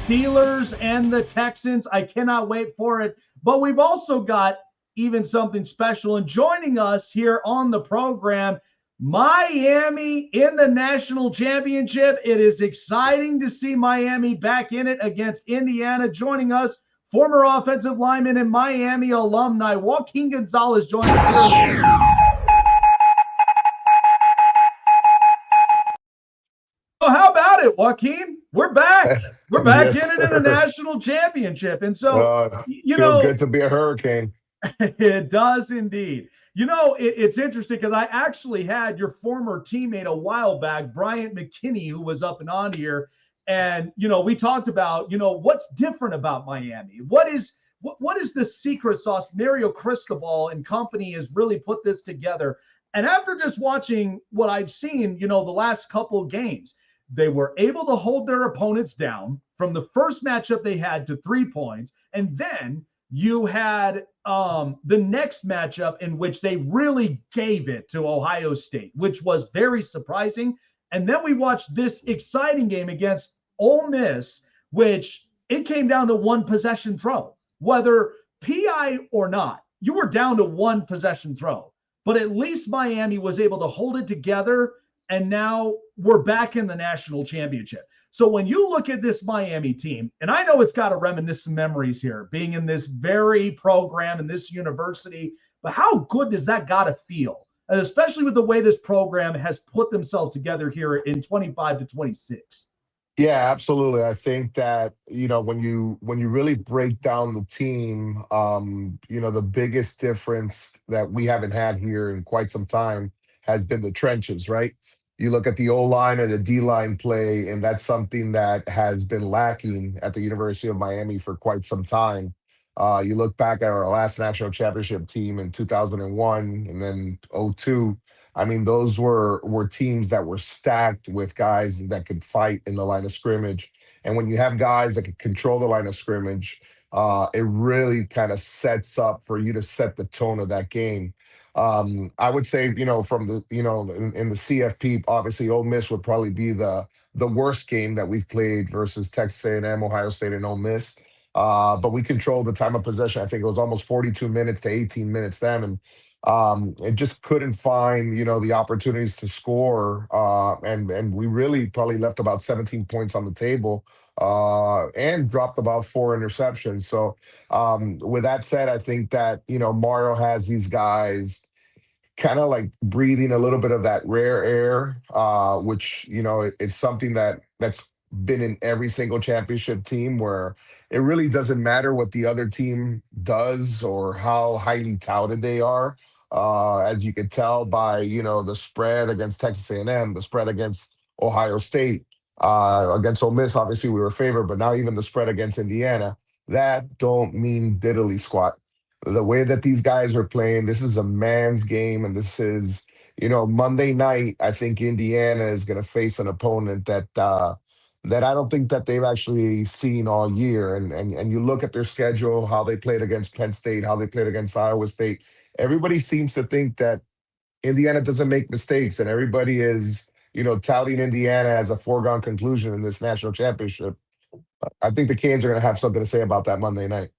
Steelers and the Texans. I cannot wait for it. But we've also got even something special. And joining us here on the program, Miami in the national championship. It is exciting to see Miami back in it against Indiana. Joining us, former offensive lineman and Miami alumni, Joaquin Gonzalez joins us here. So how about it, Joaquin? We're back. We're back Yes, in it in the sir. national championship. And so, you Feel know, good to be a hurricane. it does indeed. It's interesting because I actually had your former teammate a while back, Bryant McKinney, who was up and on here. And, we talked about, what's different about Miami? What is the secret sauce? Mario Cristobal and company has really put this together. And after just watching what I've seen, the last couple of games, they were able to hold their opponents down from the first matchup they had to 3 points. And then you had the next matchup in which they really gave it to Ohio State, which was very surprising. And then we watched this exciting game against Ole Miss, which it came down to one possession throw. Whether PI or not, you were down to one possession throw. But at least Miami was able to hold it together, and now we're back in the national championship. So when you look at this Miami team, and I know it's got to reminisce some memories here, being in this very program in this university, but how good does that got to feel? And especially with the way this program has put themselves together here in 25 to 26. Yeah, absolutely. I think that, when you really break down the team, the biggest difference that we haven't had here in quite some time has been the trenches, right? You look at the O line and the D line play, and that's something that has been lacking at the University of Miami for quite some time. You look back at our last national championship team in 2001 and then '02. I mean, those were teams that were stacked with guys that could fight in the line of scrimmage. And when you have guys that can control the line of scrimmage, it really kind of sets up for you to set the tone of that game. I would say, from the, in the CFP, obviously, Ole Miss would probably be the worst game that we've played versus Texas A&M, Ohio State, and Ole Miss. But we controlled the time of possession. I think it was almost 42 minutes to 18 minutes then, and it just couldn't find, the opportunities to score. And we really probably left about 17 points on the table and dropped about four interceptions. So with that said, I think that, Mario has these guys kind of like breathing a little bit of that rare air, which, it's something that's been in every single championship team where it really doesn't matter what the other team does or how highly touted they are. As you can tell by, the spread against Texas A&M, the spread against Ohio State, against Ole Miss, obviously we were favored, but now even the spread against Indiana, that don't mean diddly squat. The way that these guys are playing, this is a man's game, and this is, Monday night. I think Indiana is going to face an opponent that I don't think that they've actually seen all year. And you look at their schedule, how they played against Penn State, how they played against Iowa State. Everybody seems to think that Indiana doesn't make mistakes, and everybody is, touting Indiana as a foregone conclusion in this national championship. I think the Canes are going to have something to say about that Monday night.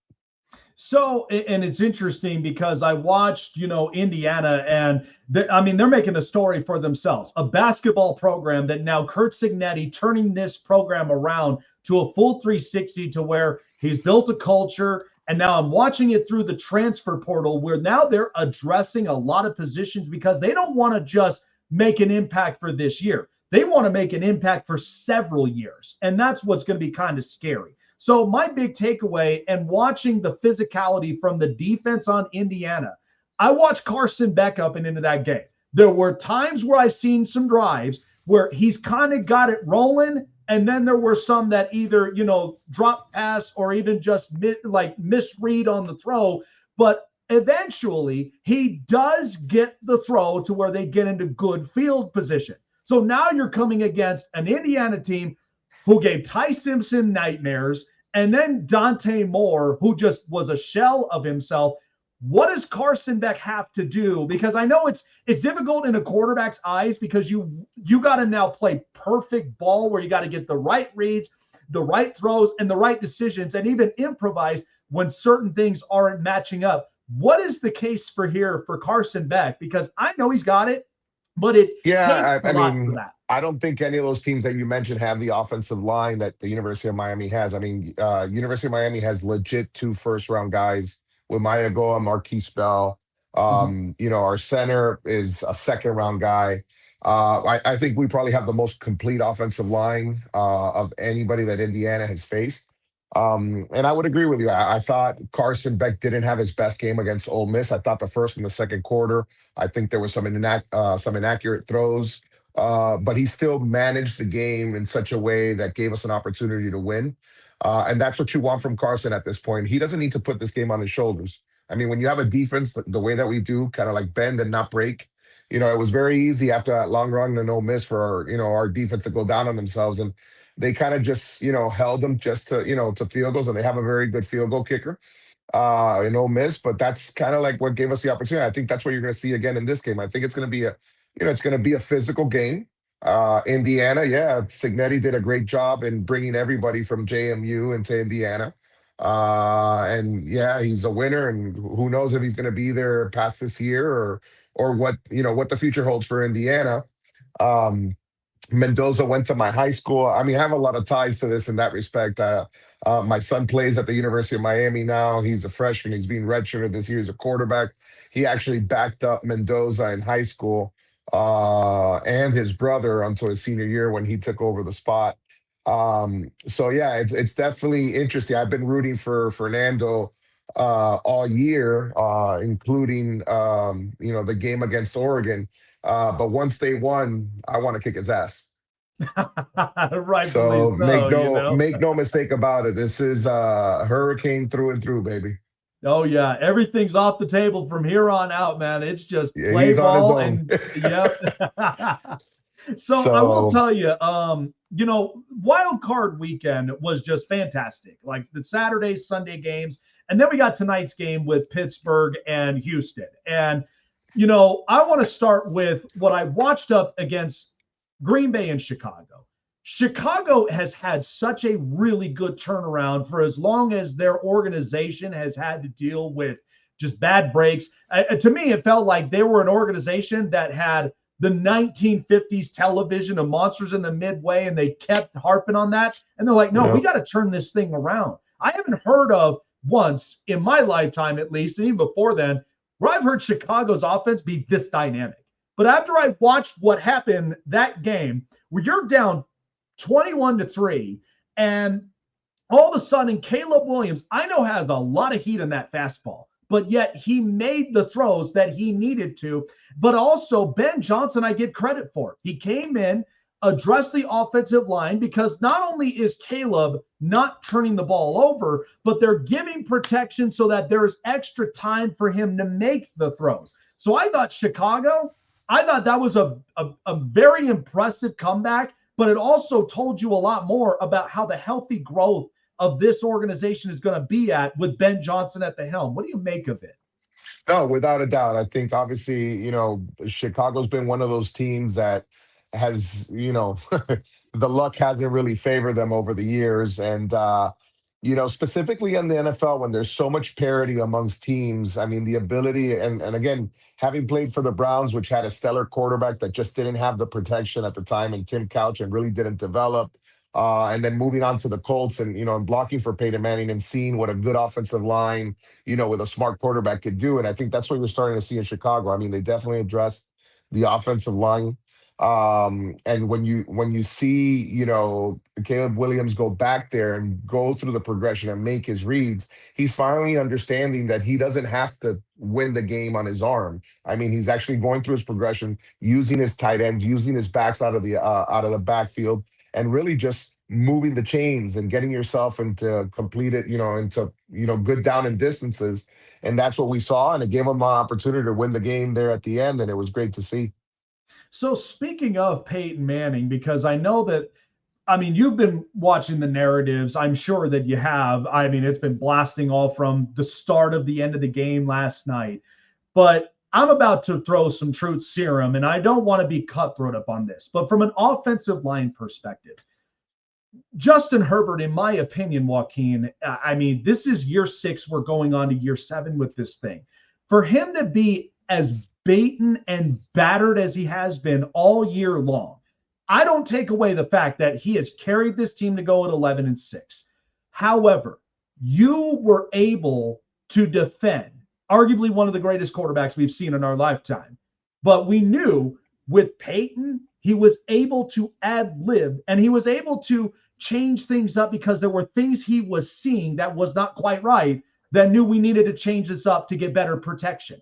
So, and it's interesting because I watched, Indiana, and they're making a story for themselves. A basketball program that now Kurt Signetti turning this program around to a full 360 to where he's built a culture. And now I'm watching it through the transfer portal where now they're addressing a lot of positions because they don't want to just make an impact for this year. They want to make an impact for several years. And that's what's going to be kind of scary. So my big takeaway and watching the physicality from the defense on Indiana, I watched Carson Beck up and into that game. There were times where I seen some drives where he's kind of got it rolling, and then there were some that either, drop pass or even just misread on the throw. But eventually he does get the throw to where they get into good field position. So now you're coming against an Indiana team who gave Ty Simpson nightmares, and then Dante Moore, who just was a shell of himself. What does Carson Beck have to do? Because I know it's difficult in a quarterback's eyes because you got to now play perfect ball where you got to get the right reads. the right throws and the right decisions, and even improvise when certain things aren't matching up. What is the case for Carson Beck? Because I know he's got it, but it takes Yeah, a I lot for mean, that. I don't think any of those teams that you mentioned have the offensive line that the University of Miami has. I mean, University of Miami has legit two first round guys with Maya Goa, Marquise Bell. Mhm. Our center is a second round guy. I think we probably have the most complete offensive line of anybody that Indiana has faced. And I would agree with you. I thought Carson Beck didn't have his best game against Ole Miss. I thought the first and the second quarter, I think there was some inaccurate throws, but he still managed the game in such a way that gave us an opportunity to win. And that's what you want from Carson at this point. He doesn't need to put this game on his shoulders. I mean, when you have a defense the way that we do, kind of like bend and not break, it was very easy after that long run and no miss for our defense to go down on themselves, and they kind of just held them just to field goals, and they have a very good field goal kicker Ole Miss, but that's kind of like what gave us the opportunity. I think that's what you're going to see again in this game. I think it's going to be a physical game. Indiana, yeah, Signetti did a great job in bringing everybody from JMU into Indiana. And yeah, he's a winner, and who knows if he's going to be there past this year or what the future holds for Indiana. Um, Mendoza went to my high school. I mean, I have a lot of ties to this in that respect. My son plays at the University of Miami now. He's a freshman. He's being redshirted this year. He's a quarterback. He actually backed up Mendoza in high school and his brother until his senior year when he took over the spot. So yeah, it's definitely interesting. I've been rooting for Fernando all year, including the game against Oregon. But once they won, I want to kick his ass. Rightfully So so, make no mistake about it. This is hurricane through and through, baby. Oh yeah, everything's off the table from here on out, man. It's just Yeah, play he's on his ball own. and yep. So I will So tell you, wild card weekend was just fantastic. Like the Saturday, Sunday games, and then we got tonight's game with Pittsburgh and Houston. And I want to start with what I watched up against Green Bay and Chicago. Chicago has had such a really good turnaround for as long as their organization has had to deal with just bad breaks. To me, it felt like they were an organization that had the 1950s television of Monsters in the Midway, and they kept harping on that. And they're like, no, we yeah. got to turn this thing around. I haven't heard of once in my lifetime, at least, and even before then, where I've heard Chicago's offense be this dynamic. But after I watched what happened that game, where you're down 21-3, and all of a sudden, Caleb Williams, I know, has a lot of heat in that fastball, but yet he made the throws that he needed to. But also, Ben Johnson, I give credit for. He came in, addressed the offensive line, because not only is Caleb not turning the ball over, but they're giving protection so that there's extra time for him to make the throws. So I thought that was a very impressive comeback, but it also told you a lot more about how the healthy growth of this organization is going to be at with Ben Johnson at the helm. What do you make of it? No, without a doubt. I think obviously, Chicago's been one of those teams that has, the luck hasn't really favored them over the years. And, specifically in the NFL, when there's so much parity amongst teams, I mean, the ability, and again, having played for the Browns, which had a stellar quarterback that just didn't have the protection at the time, and Tim Couch, and really didn't develop. And then moving on to the Colts and blocking for Peyton Manning and seeing what a good offensive line with a smart quarterback could do. And I think that's what we're starting to see in Chicago. I mean, they definitely addressed the offensive line. And when you see, Caleb Williams go back there and go through the progression and make his reads, he's finally understanding that he doesn't have to win the game on his arm. I mean, he's actually going through his progression, using his tight ends, using his backs out of the backfield, and really just moving the chains and getting yourself into completed, into good down and distances. And that's what we saw. And it gave him an opportunity to win the game there at the end. And it was great to see. So speaking of Peyton Manning, because I know that, I mean, you've been watching the narratives. I'm sure that you have. I mean, it's been blasting all from the start of the end of the game last night. But I'm about to throw some truth serum, and I don't want to be cutthroat up on this. But from an offensive line perspective, Justin Herbert, in my opinion, Joaquin, I mean, this is year 6. We're going on to year 7 with this thing. For him to be as beaten and battered as he has been all year long, I don't take away the fact that he has carried this team to go at 11-6. However, you were able to defend arguably one of the greatest quarterbacks we've seen in our lifetime. But we knew with Peyton, he was able to ad lib and he was able to change things up because there were things he was seeing that was not quite right, that knew we needed to change this up to get better protection.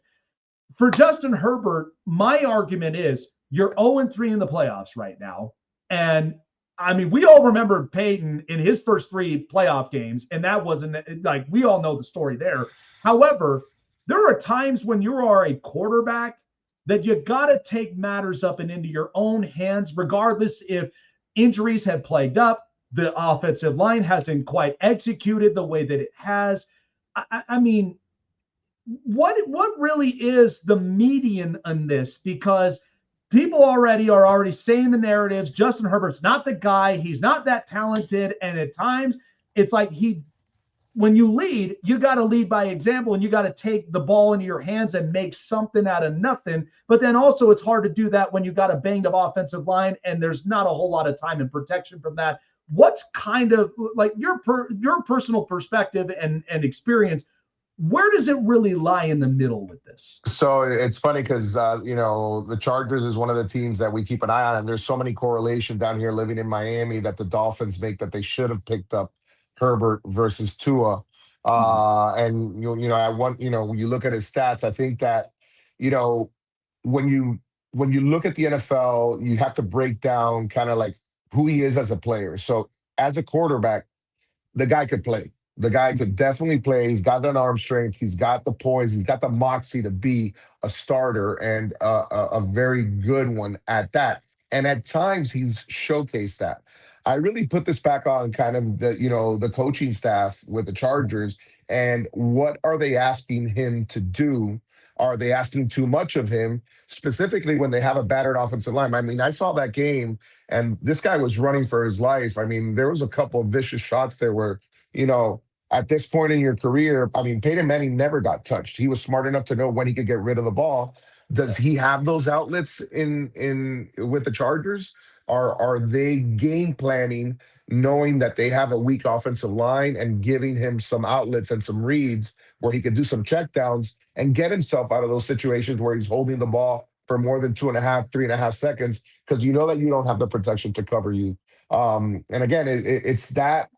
For Justin Herbert, my argument is you're 0-3 in the playoffs right now. And I mean, we all remember Peyton in his first 3 playoff games, and that wasn't like, we all know the story there. However, there are times when you are a quarterback that you got to take matters up and into your own hands, regardless if injuries have plagued up, the offensive line hasn't quite executed the way that it has. I mean, what really is the median on this? Because people are already saying the narratives. Justin Herbert's not the guy. He's not that talented. And at times it's like when you lead, you got to lead by example, and you got to take the ball into your hands and make something out of nothing. But then also it's hard to do that when you got a banged up offensive line and there's not a whole lot of time and protection from that. What's kind of like your personal perspective and experience? Where does it really lie in the middle with this? So it's funny because the Chargers is one of the teams that we keep an eye on, and there's so many correlation down here living in Miami that the Dolphins make that they should have picked up Herbert versus Tua. And I want when you look at his stats, I think that you know when you look at the NFL, you have to break down kind of like who he is as a player. So as a quarterback, the guy could play. The guy could definitely play. He's got that arm strength. He's got the poise. He's got the moxie to be a starter and a very good one at that. And at times he's showcased that. I really put this back on kind of the coaching staff with the Chargers and what are they asking him to do? Are they asking too much of him, specifically when they have a battered offensive line? I mean, I saw that game and this guy was running for his life. I mean, there was a couple of vicious shots there where, at this point in your career, I mean, Peyton Manning never got touched. He was smart enough to know when he could get rid of the ball. Does he have those outlets in with the Chargers? Are they game planning, knowing that they have a weak offensive line and giving him some outlets and some reads where he could do some checkdowns and get himself out of those situations where he's holding the ball for more than 2.5, 3.5 seconds because you know that you don't have the protection to cover you. And again, it's that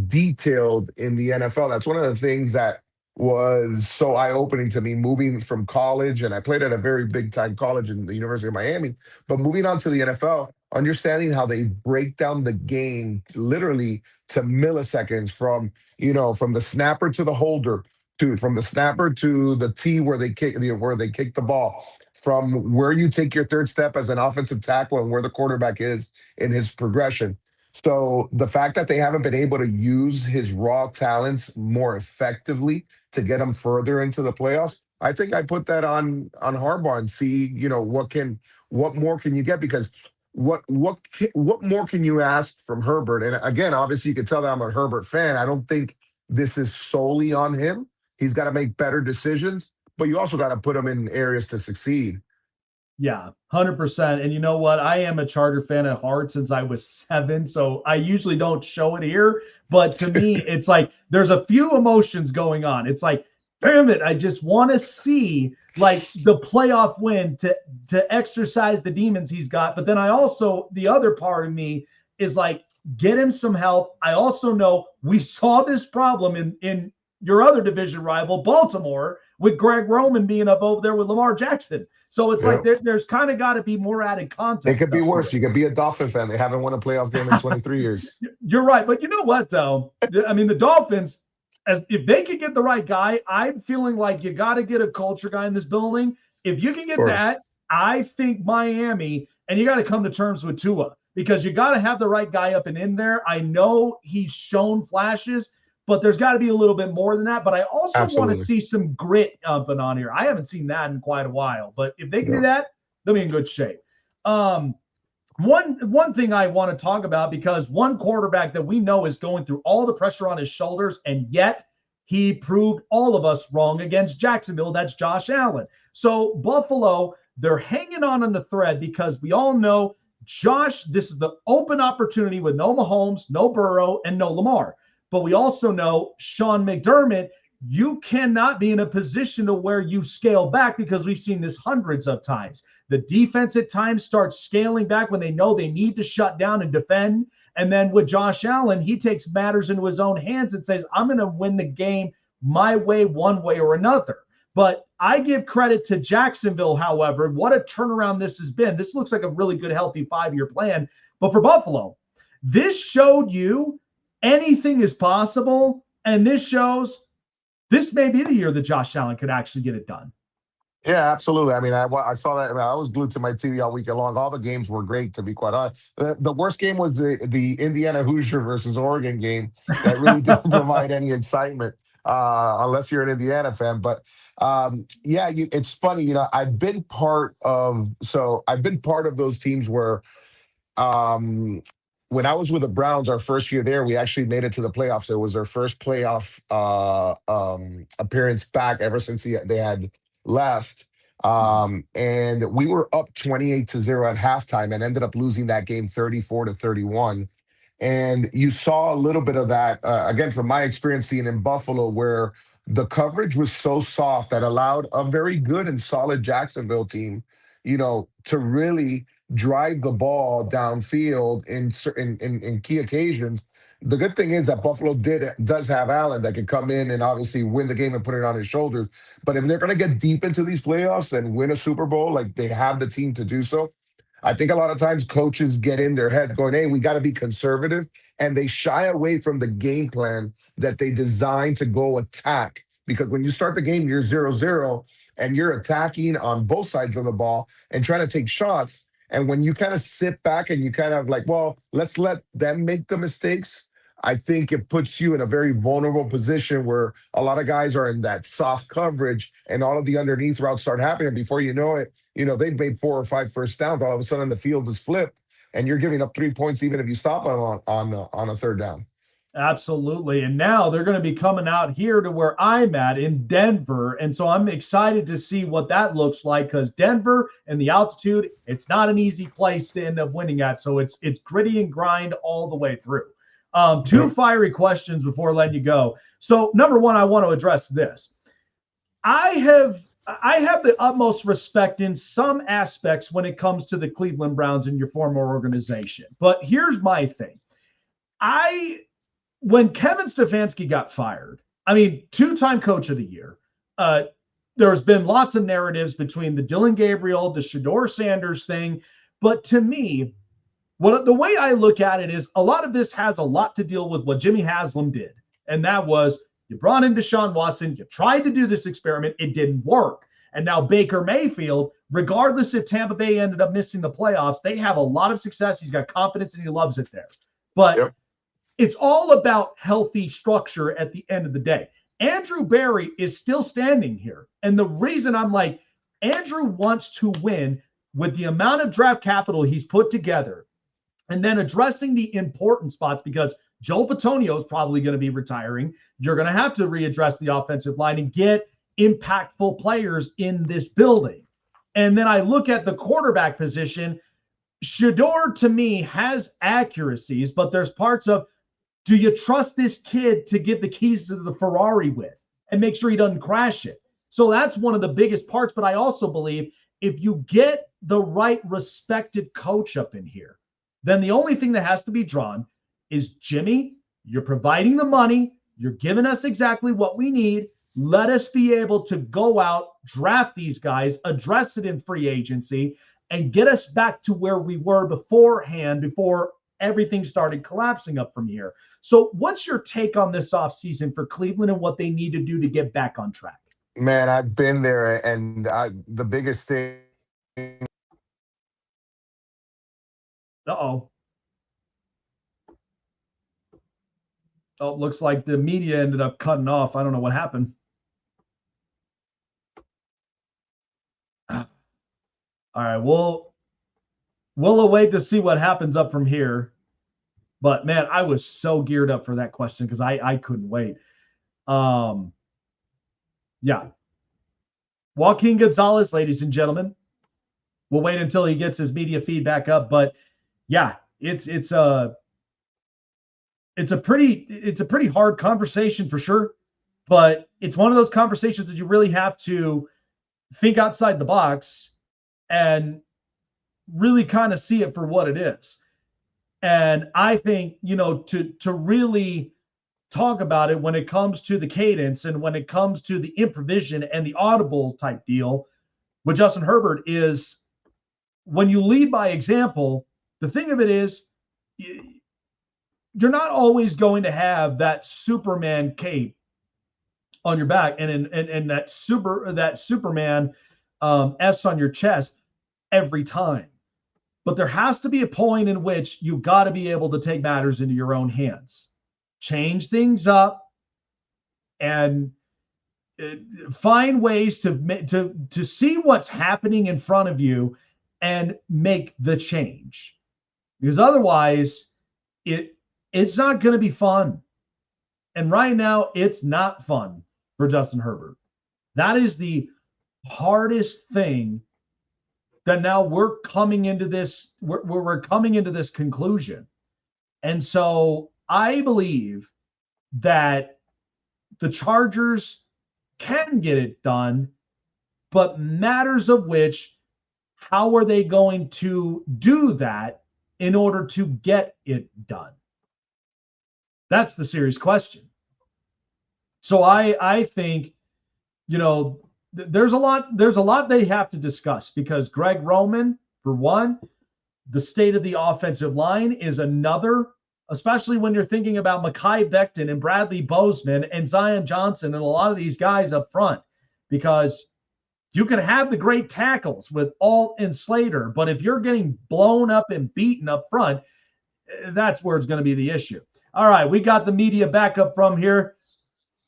detailed in the NFL. That's one of the things that was so eye-opening to me moving from college, and I played at a very big-time college in the University of Miami, but moving on to the NFL, understanding how they break down the game literally to milliseconds from the snapper to the holder, from the snapper to the tee where they kick the ball, from where you take your third step as an offensive tackle and where the quarterback is in his progression. So the fact that they haven't been able to use his raw talents more effectively to get him further into the playoffs, I think I put that on Harbaugh and see, what more can you get? Because what more can you ask from Herbert? And again, obviously, you can tell that I'm a Herbert fan. I don't think this is solely on him. He's got to make better decisions, but you also got to put him in areas to succeed. Yeah, 100%. And you know what? I am a Charger fan at heart since I was 7. So I usually don't show it here. But to me, it's like there's a few emotions going on. It's like, damn it, I just want to see like the playoff win to exercise the demons he's got. But then the other part of me is like, get him some help. I also know we saw this problem in your other division rival, Baltimore, with Greg Roman being up over there with Lamar Jackson. So it's like there's kind of got to be more added context. It could be worse. You could be a Dolphin fan. They haven't won a playoff game in 23 years. You're right. But you know what, though? I mean, the Dolphins, if they could get the right guy, I'm feeling like you got to get a culture guy in this building. If you can get that, I think Miami, and you got to come to terms with Tua because you got to have the right guy up and in there. I know he's shown flashes, but there's got to be a little bit more than that. But I also want to see some grit up and on here. I haven't seen that in quite a while. But if they can do that, they'll be in good shape. One thing I want to talk about, because one quarterback that we know is going through all the pressure on his shoulders, and yet he proved all of us wrong against Jacksonville. That's Josh Allen. So Buffalo, they're hanging on the thread because we all know Josh, this is the open opportunity with no Mahomes, no Burrow, and no Lamar. But we also know Sean McDermott, you cannot be in a position to where you scale back, because we've seen this hundreds of times. The defense at times starts scaling back when they know they need to shut down and defend. And then with Josh Allen, he takes matters into his own hands and says, I'm going to win the game my way, one way or another. But I give credit to Jacksonville, however. What a turnaround this has been. This looks like a really good, healthy 5-year plan. But for Buffalo, this showed you anything is possible. And this shows this may be the year that Josh Allen could actually get it done. Yeah, absolutely. I mean, I saw that. I was glued to my TV all weekend long. All the games were great, to be quite honest. The worst game was the Indiana Hoosier versus Oregon game. That really didn't provide any excitement, unless you're an Indiana fan. But yeah, it's funny. I've been part of those teams where um, when I was with the Browns, our first year there, we actually made it to the playoffs. It was their first playoff appearance back ever since they had left. And we were up 28-0 at halftime and ended up losing that game 34-31. And you saw a little bit of that, again, from my experience seeing in Buffalo, where the coverage was so soft that allowed a very good and solid Jacksonville team, to really drive the ball downfield in certain in key occasions. The good thing is that Buffalo does have Allen that can come in and obviously win the game and put it on his shoulders. But if they're going to get deep into these playoffs and win a Super Bowl, like they have the team to do so, I think a lot of times coaches get in their head going, hey, we got to be conservative. And they shy away from the game plan that they designed to go attack. Because when you start the game, you're 0-0 and you're attacking on both sides of the ball and trying to take shots. And when you kind of sit back and you kind of like, well, let's let them make the mistakes, I think it puts you in a very vulnerable position where a lot of guys are in that soft coverage and all of the underneath routes start happening. Before you know it, they've made 4 or 5 first downs. All of a sudden, the field is flipped, and you're giving up 3 points even if you stop on a third down. Absolutely. And now they're going to be coming out here to where I'm at in Denver. And so I'm excited to see what that looks like, because Denver and the altitude, it's not an easy place to end up winning at. So it's gritty and grind all the way through. Two fiery questions before letting you go. So number one, I want to address this. I have the utmost respect in some aspects when it comes to the Cleveland Browns and your former organization. But here's my thing. When Kevin Stefanski got fired, I mean, 2-time coach of the year, there's been lots of narratives between the Dylan Gabriel, the Shedeur Sanders thing. But to me, the way I look at it is a lot of this has a lot to deal with what Jimmy Haslam did. And that was, you brought in Deshaun Watson, you tried to do this experiment, it didn't work. And now Baker Mayfield, regardless if Tampa Bay ended up missing the playoffs, they have a lot of success. He's got confidence and he loves it there. But it's all about healthy structure at the end of the day. Andrew Berry is still standing here. And the reason I'm like, Andrew wants to win with the amount of draft capital he's put together, and then addressing the important spots, because Joe Patonio is probably going to be retiring. You're going to have to readdress the offensive line and get impactful players in this building. And then I look at the quarterback position. Shedeur, to me, has accuracies, but there's parts of, do you trust this kid to give the keys to the Ferrari with and make sure he doesn't crash it? So that's one of the biggest parts. But I also believe if you get the right respected coach up in here, then the only thing that has to be drawn is, Jimmy, you're providing the money. You're giving us exactly what we need. Let us be able to go out, draft these guys, address it in free agency, and get us back to where we were beforehand, before everything started collapsing up from here. So what's your take on this offseason for Cleveland and what they need to do to get back on track? Man, I've been there, and the biggest thing. Uh-oh. Oh, looks like the media ended up cutting off. I don't know what happened. All right, well, we'll await to see what happens up from here. But man, I was so geared up for that question because I couldn't wait. Yeah. Joaquin Gonzalez, ladies and gentlemen. We'll wait until he gets his media feedback up. But yeah, it's a pretty hard conversation for sure. But it's one of those conversations that you really have to think outside the box and really kind of see it for what it is. And I think, to really talk about it when it comes to the cadence and when it comes to the improvisation and the audible type deal with Justin Herbert is when you lead by example, the thing of it is you're not always going to have that Superman cape on your back and that Superman S on your chest every time. But there has to be a point in which you got to be able to take matters into your own hands, change things up, and find ways to see what's happening in front of you and make the change. Because otherwise, it's not going to be fun. And right now, it's not fun for Justin Herbert. That is the hardest thing that now we're coming into this, we're coming into this conclusion. And so I believe that the Chargers can get it done, but matters of which, how are they going to do that in order to get it done? That's the serious question. So I think, there's a lot they have to discuss because Greg Roman, for one, the state of the offensive line is another, especially when you're thinking about Mekhi Becton and Bradley Bozeman and Zion Johnson and a lot of these guys up front, because you can have the great tackles with Alt and Slater, but if you're getting blown up and beaten up front, that's where it's going to be the issue. All right, we got the media back up from here.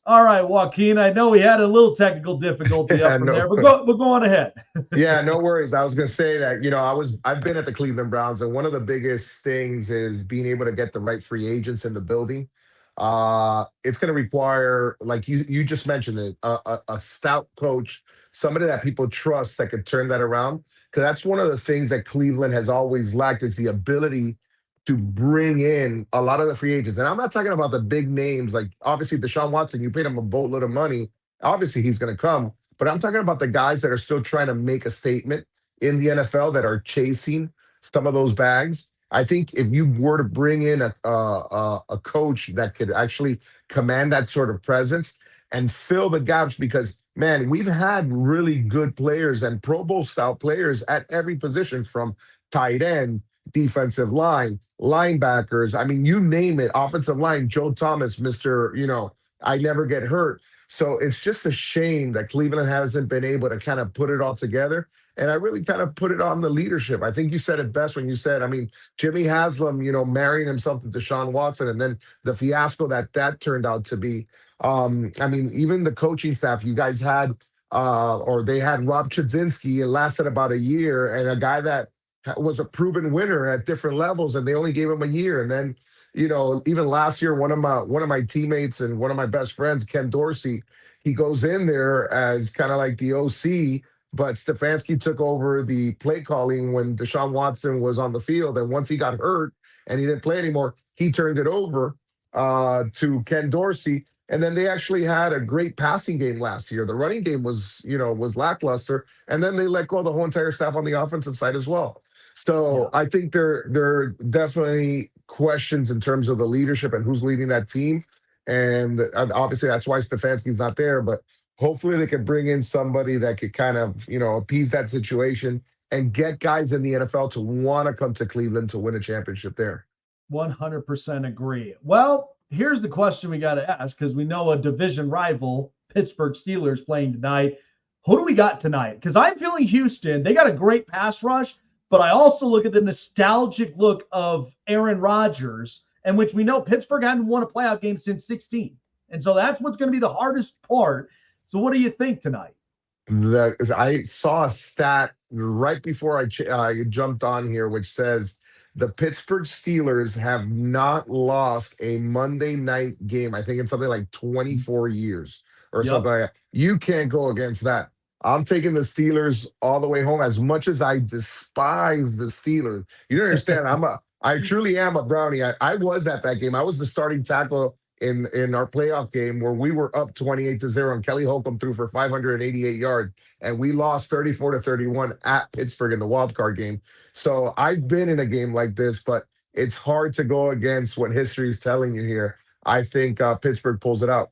All right, Joaquin, I know we had a little technical difficulty up from there, but go on ahead. Yeah, no worries. I was going to say that, I've been at the Cleveland Browns, and one of the biggest things is being able to get the right free agents in the building. It's going to require, like you just mentioned it, a stout coach, somebody that people trust that could turn that around. Because that's one of the things that Cleveland has always lacked is the ability to bring in a lot of the free agents. And I'm not talking about the big names, like obviously Deshaun Watson, you paid him a boatload of money. Obviously he's going to come. But I'm talking about the guys that are still trying to make a statement in the NFL that are chasing some of those bags. I think if you were to bring in a coach that could actually command that sort of presence and fill the gaps, because man, we've had really good players and Pro Bowl style players at every position, from tight end, defensive line, linebackers. I mean, you name it, offensive line, Joe Thomas, Mr. I never get hurt. So it's just a shame that Cleveland hasn't been able to kind of put it all together. And I really kind of put it on the leadership. I think you said it best when you said, Jimmy Haslam, marrying himself to Deshaun Watson, and then the fiasco that turned out to be. Even the coaching staff, you guys had, or they had Rob Chudzinski. It lasted about a year, and a guy that was a proven winner at different levels, and they only gave him a year. And then, even last year, one of my teammates and one of my best friends, Ken Dorsey, he goes in there as kind of like the OC, but Stefanski took over the play calling when Deshaun Watson was on the field. And once he got hurt and he didn't play anymore, he turned it over to Ken Dorsey. And then they actually had a great passing game last year. The running game was lackluster. And then they let go of the whole entire staff on the offensive side as well. So I think there are definitely questions in terms of the leadership and who's leading that team. And obviously that's why Stefanski's not there. But hopefully they can bring in somebody that could kind of, appease that situation and get guys in the NFL to want to come to Cleveland to win a championship there. 100% agree. Well, here's the question we got to ask, because we know a division rival, Pittsburgh Steelers, playing tonight. Who do we got tonight? Because I'm feeling Houston. They got a great pass rush, but I also look at the nostalgic look of Aaron Rodgers, in which we know Pittsburgh hadn't won a playoff game since 16. And so that's what's going to be the hardest part. So what do you think tonight? I saw a stat right before I jumped on here, which says the Pittsburgh Steelers have not lost a Monday night game. I think it's something like 24 years or something Yep. like that. You can't go against that. I'm taking the Steelers all the way home. As much as I despise the Steelers, you don't understand. I truly am a brownie. I was at that game. I was the starting tackle in our playoff game where we were up 28-0 and Kelly Holcomb threw for 588 yards and we lost 34-31 at Pittsburgh in the wild card game. So I've been in a game like this, but it's hard to go against what history is telling you here. I think Pittsburgh pulls it out.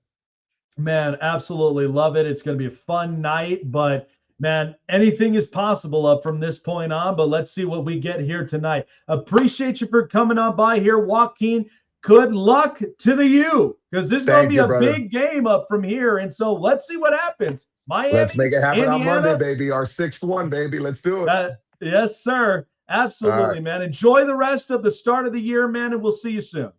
Man, absolutely love it. It's going to be a fun night, but man, anything is possible up from this point on. But let's see what we get here tonight. Appreciate you for coming on by here, Joaquin. Good luck to the U, because this is going to Thank be you, a brother. big game up from here. And so let's see what happens. Let's Miami, make it happen on Monday, Indiana. baby. Our sixth one, baby. Let's do it. Yes, sir. All right. Absolutely, man. Enjoy the rest of the start of the year, man, and we'll see you soon.